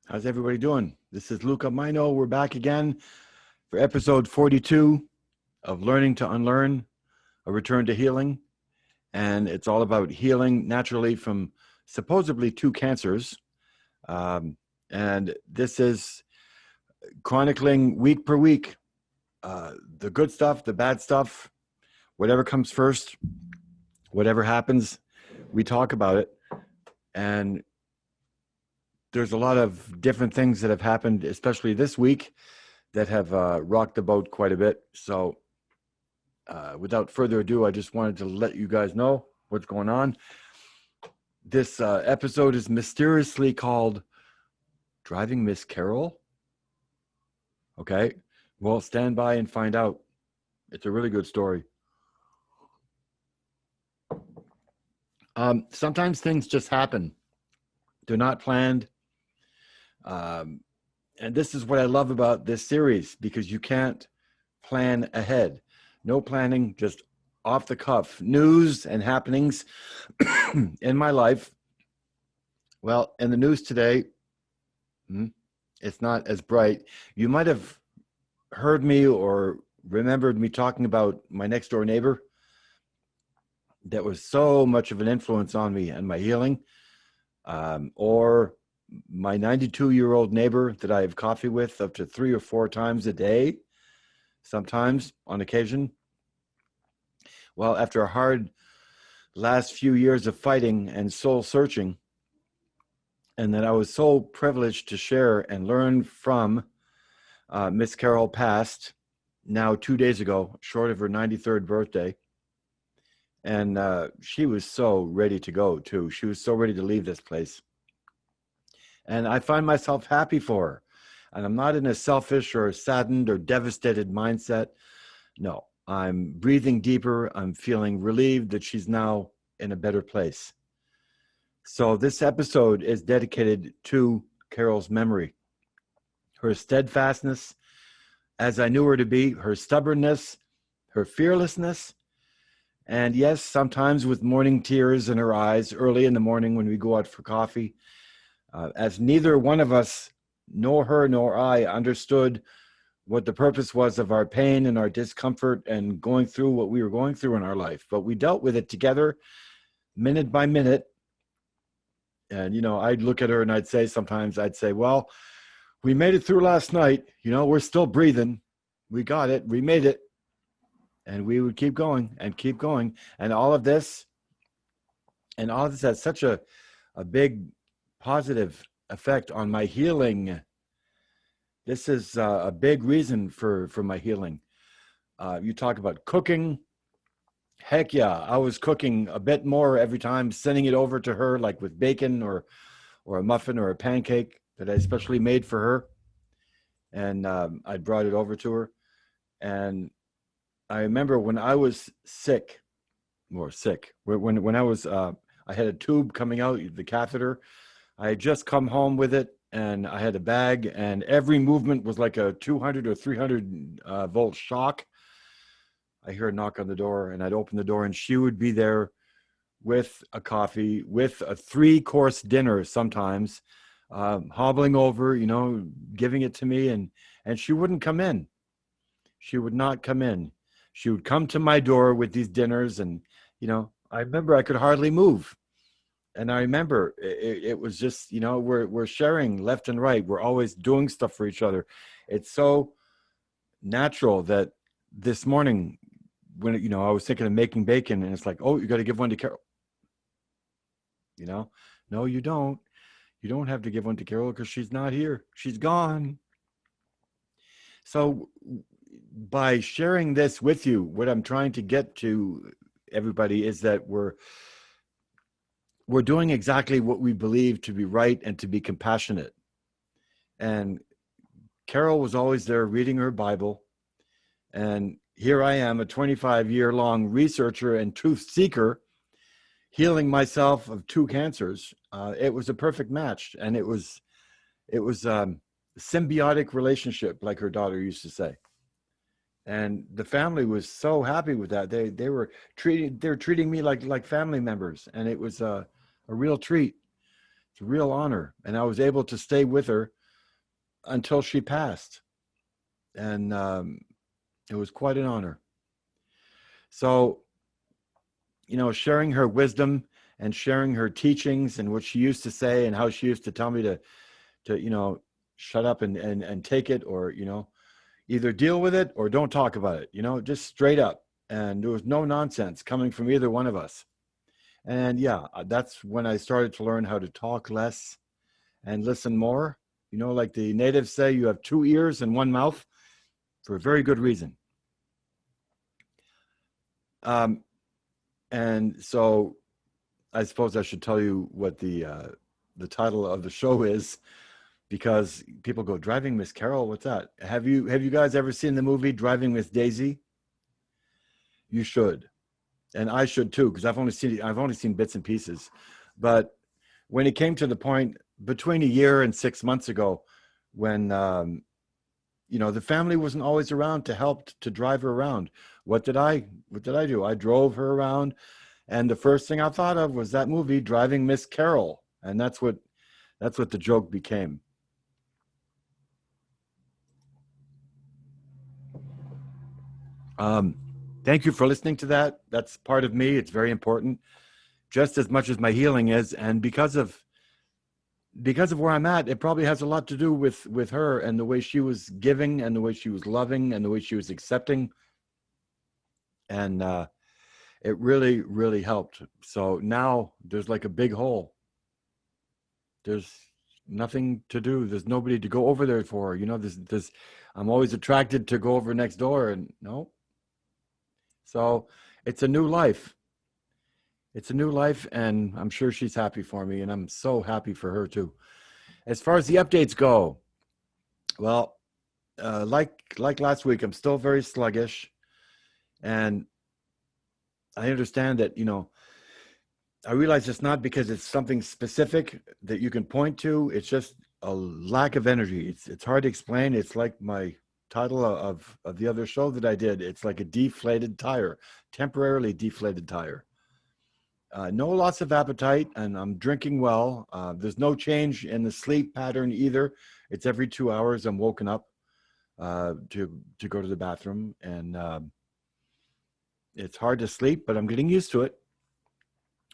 How's everybody doing? This is Luca Mino. We're back again for episode 42 of Learning to Unlearn, a return to healing. And it's all about healing naturally from supposedly two cancers. Um, and this is chronicling week per week the good stuff, the bad stuff, whatever comes first, whatever happens, we talk about it. And there's a lot of different things that have happened, especially this week, that have rocked the boat quite a bit. So without further ado, I just wanted to let you guys know what's going on. This episode is mysteriously called Driving Miss Carol. Okay, well, stand by and find out. It's a really good story. Sometimes things just happen. They're not planned. And this is what I love about this series, because you can't plan ahead. No planning, just off the cuff news and happenings in my life. Well, in the news today, it's not as bright. You might have heard me or remembered me talking about my next door neighbor that was so much of an influence on me and my healing, or my 92-year-old neighbor that I have coffee with up to 3 or 4 times a day, sometimes on occasion. Well, after a hard last few years of fighting and soul searching, and that I was so privileged to share and learn from Miss Carol passed now 2 days ago, short of her 93rd birthday. And she was so ready to go too. She was so ready to leave this place. And I find myself happy for her. And I'm not in a selfish or saddened or devastated mindset. No, I'm breathing deeper. I'm feeling relieved that she's now in a better place. So this episode is dedicated to Carol's memory, her steadfastness, as I knew her to be, her stubbornness, her fearlessness, and yes, sometimes with morning tears in her eyes early in the morning when we go out for coffee, as neither one of us, nor her nor I, understood what the purpose was of our pain and our discomfort and going through what we were going through in our life. But we dealt with it together, minute by minute. And, I'd look at her and I'd say, well, we made it through last night. We're still breathing. We got it. We made it. And we would keep going and keep going. And all of this has such a big positive effect on my healing. This is a big reason for my healing. You talk about cooking. Heck yeah, I was cooking a bit more every time, sending it over to her, like with bacon or a muffin or a pancake that I especially made for her. And I brought it over to her. And I remember when I was sick, when I was, I had a tube coming out, the catheter. I had just come home with it, and I had a bag, and every movement was like a 200 or 300 volt shock. I hear a knock on the door, and I'd open the door, and she would be there with a coffee, with a 3-course dinner sometimes, hobbling over, giving it to me, and she wouldn't come in. She would not come in. She would come to my door with these dinners, and, I remember I could hardly move. And I remember it was just, we're sharing left and right. We're always doing stuff for each other. It's so natural that this morning when, I was thinking of making bacon, and it's like, oh, you got to give one to Carol. No, you don't. You don't have to give one to Carol because she's not here. She's gone. So by sharing this with you, what I'm trying to get to everybody is that we're doing exactly what we believe to be right and to be compassionate. And Carol was always there reading her Bible. And here I am, a 25-year-long researcher and truth seeker, healing myself of 2 cancers. It was a perfect match. And it was a symbiotic relationship, like her daughter used to say. And the family was so happy with that. They're treating me like family members. And it was a real treat It's a real honor. And I was able to stay with her until she passed. And it was quite an honor. So, sharing her wisdom and sharing her teachings and what she used to say and how she used to tell me to shut up and take it, or, either deal with it or don't talk about it, just straight up. And there was no nonsense coming from either one of us. And yeah, that's when I started to learn how to talk less and listen more. Like the natives say, you have 2 ears and 1 mouth for a very good reason. And so I suppose I should tell you what the title of the show is, because people go, Driving Miss Carol, what's that? Have you guys ever seen the movie Driving Miss Daisy? You should. And I should too, because I've only seen bits and pieces. But when it came to the point between a year and 6 months ago, when the family wasn't always around to help to drive her around, what did I do? I drove her around, and the first thing I thought of was that movie Driving Miss Carol, and that's what the joke became. Thank you for listening to that. That's part of me. It's very important, just as much as my healing is. And because of where I'm at, it probably has a lot to do with her and the way she was giving and the way she was loving and the way she was accepting. And it really, really helped. So now there's like a big hole. There's nothing to do. There's nobody to go over there for. I'm always attracted to go over next door, and no. So it's a new life. It's a new life, and I'm sure she's happy for me, and I'm so happy for her too. As far as the updates go, well, like last week, I'm still very sluggish, and I understand that, I realize it's not because it's something specific that you can point to. It's just a lack of energy. It's hard to explain. It's like my title of the other show that I did. It's like a deflated tire, temporarily deflated tire. No loss of appetite, and I'm drinking well. There's no change in the sleep pattern either. It's every 2 hours I'm woken up to go to the bathroom, and it's hard to sleep, but I'm getting used to it.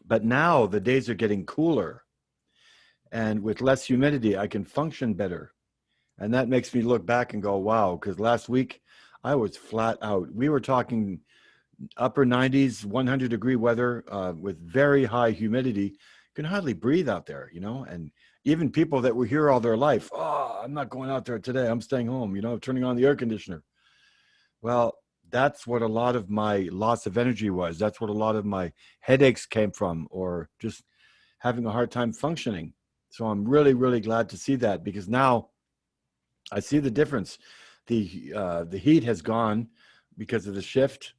But now the days are getting cooler, and with less humidity, I can function better. And that makes me look back and go, wow, because last week I was flat out. We were talking upper 90s, 100-degree weather with very high humidity. You can hardly breathe out there, and even people that were here all their life, oh, I'm not going out there today. I'm staying home, turning on the air conditioner. Well, that's what a lot of my loss of energy was. That's what a lot of my headaches came from, or just having a hard time functioning. So I'm really, really glad to see that, because now I see the difference. The heat has gone because of the shift,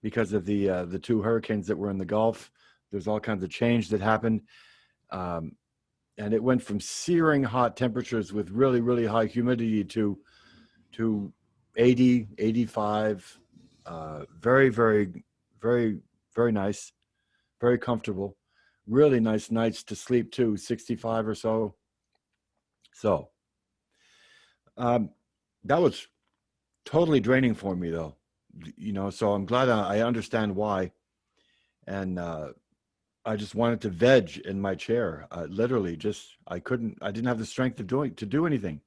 because of the 2 hurricanes that were in the Gulf. There's all kinds of change that happened. And it went from searing hot temperatures with really, really high humidity to 80, 85, very, very, very, very nice, very comfortable, really nice nights to sleep too, 65 or so. So that was totally draining for me though, so I'm glad I understand why. And I just wanted to veg in my chair, literally I didn't have the strength to do anything.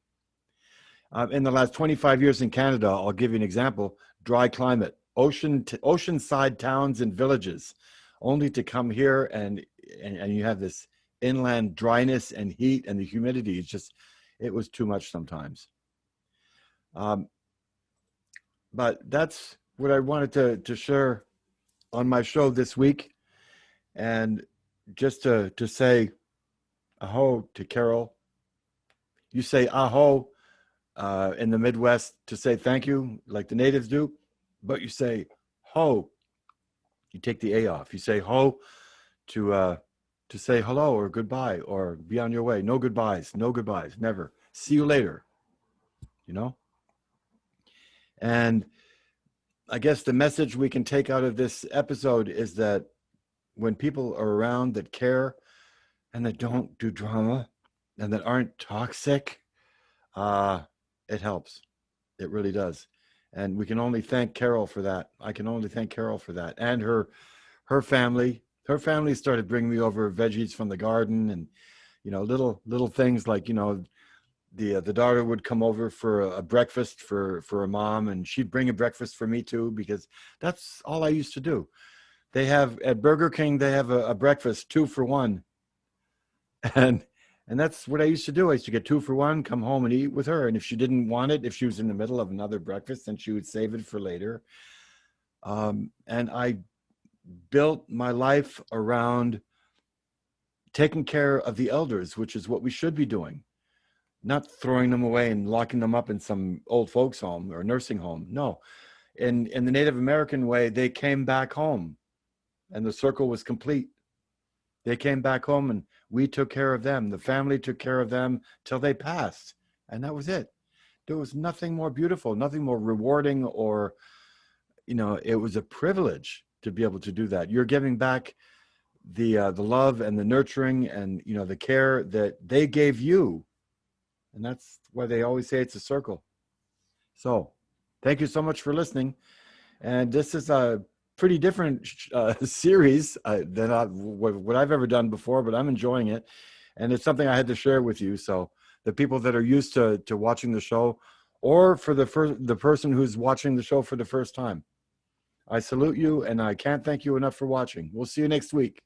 In the last 25 years in Canada, I'll give you an example, dry climate, oceanside towns and villages, only to come here and you have this inland dryness and heat and the humidity. It was too much sometimes. But that's what I wanted to share on my show this week. And just to say aho to Carol. You say aho in the Midwest to say thank you, like the natives do, but you say ho. You take the A off. You say ho to say hello or goodbye or be on your way. No goodbyes, never. See you later, And I guess the message we can take out of this episode is that when people are around that care and that don't do drama and that aren't toxic, it helps. It really does. And we can only thank Carol for that. I can only thank Carol for that. And her family. Her family started bringing me over veggies from the garden, and little things like, the daughter would come over for a breakfast for a mom, and she'd bring a breakfast for me too, because that's all I used to do. They have at Burger King, they have a breakfast 2 for 1. And that's what I used to do. I used to get 2 for 1, come home and eat with her. And if she didn't want it, if she was in the middle of another breakfast, then she would save it for later. And I built my life around taking care of the elders, which is what we should be doing, not throwing them away and locking them up in some old folks home or nursing home. No, in the Native American way, they came back home and the circle was complete. They came back home and we took care of them. The family took care of them till they passed. And that was it. There was nothing more beautiful, nothing more rewarding, or, it was a privilege to be able to do that. You're giving back the love and the nurturing and, the care that they gave you. And that's why they always say it's a circle. So thank you so much for listening. And this is a pretty different series than what I've ever done before, but I'm enjoying it. And it's something I had to share with you. So the people that are used to watching the show, or for the person who's watching the show for the first time, I salute you, and I can't thank you enough for watching. We'll see you next week.